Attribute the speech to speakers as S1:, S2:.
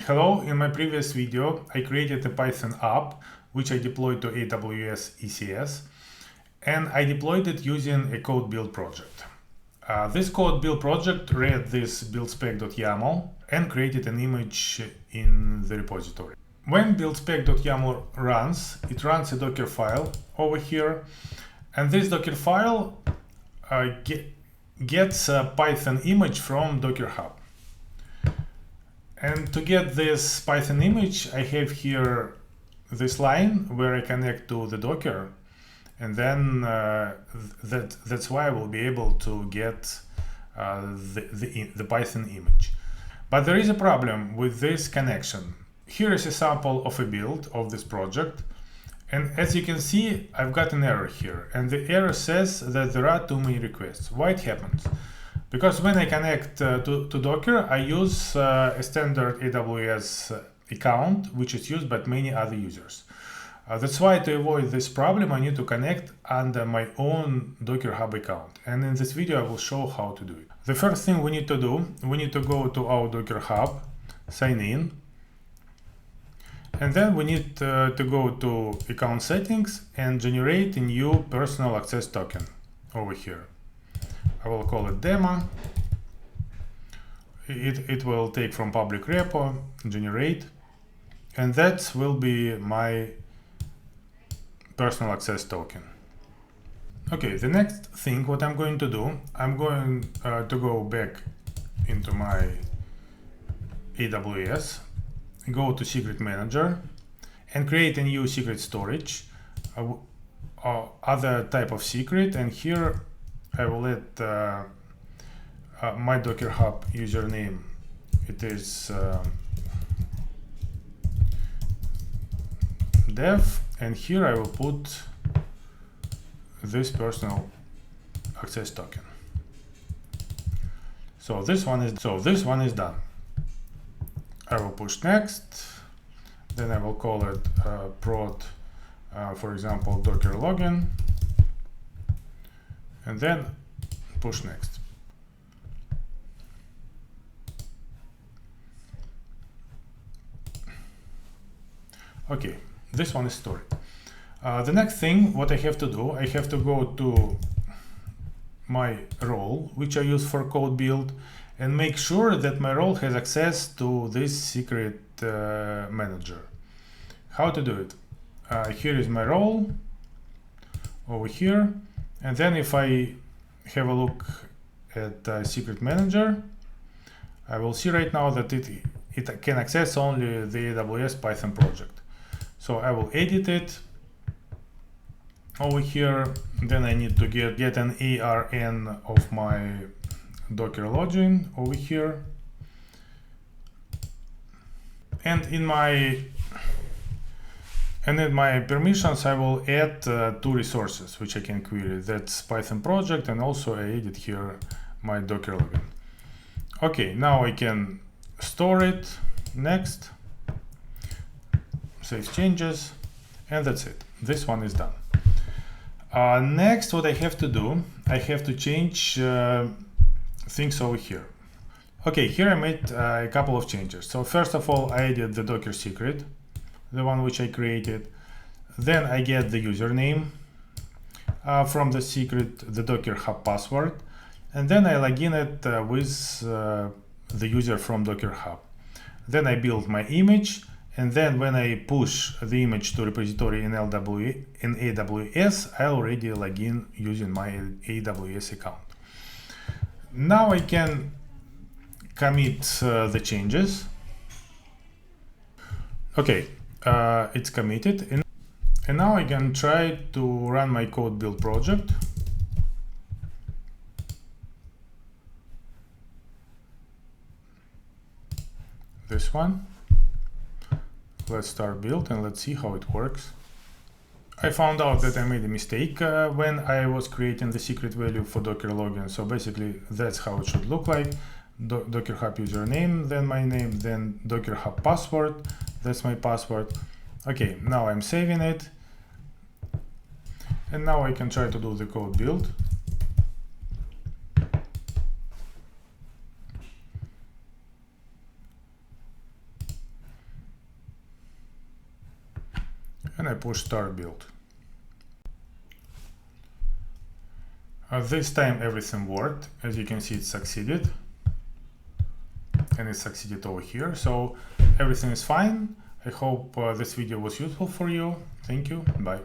S1: Hello, in my previous video I created a Python app which I deployed to AWS ECS, and I deployed it using a code build project. This code build project read this buildspec.yaml and created an image in the repository. When buildspec.yaml runs, it runs a Docker file over here, and this Docker file gets a Python image from dockerhub. And to get this Python image, I have here this line where I connect to the Docker, and then that's why I will be able to get the Python image. But there is a problem with this connection. Here is a sample of a build of this project, and as you can see, I've got an error here, and the error says that there are too many requests. Why it happens? Because when I connect to Docker, I use a standard AWS account, which is used by many other users. That's why, to avoid this problem, I need to connect under my own dockerhub account. And in this video, I will show how to do it. The first thing we need to do, we need to go to our dockerhub, sign in, and then we need to go to account settings and generate a new personal access token over here. I will call it demo. It will take from public repo, generate, and that will be my personal access token. Okay, the next thing what I'm going to do, I'm going to go back into my AWS, go to secret manager and create a new secret storage, other type of secret, and here I will let my dockerhub username, it is dev, and here I will put this personal access token. So this one is done. I will push next, then I will call it prod, for example, docker login, and then push next. Okay, this one is stored. The next thing what I have to do, I have to go to my role, which I use for code build, and make sure that my role has access to this secret manager. How to do it? Here is my role over here, and then if I have a look at secret manager, I will see right now that it can access only the AWS Python project. So I will edit it over here. Then I need to get an ARN of my Docker login over here. And in my permissions, I will add two resources which I can query. That's Python project, and also I added here my Docker login. Okay, now I can store it. Next, save changes, and that's it. This one is done. Next, what I have to do, I have to change things over here. Okay, here I made a couple of changes. So first of all, I added the Docker secret, the one which I created. Then I get the username from the secret, the dockerhub password, and then I log in it with the user from dockerhub. Then I build my image, and then when I push the image to repository in AWS, I already log in using my AWS account. Now I can commit the changes. Okay, it's committed, and now I can try to run my code build project. This one. Let's start build and let's see how it works. I found out that I made a mistake when I was creating the secret value for Docker login. So basically that's how it should look like. Dockerhub username, then my name, then dockerhub password. That's my password. Okay, now I'm saving it. And now I can try to do the code build. and I push start build. This time everything worked. As you can see, it succeeded, and it succeeded over here. So everything is fine. I hope this video was useful for you. Thank you. Bye.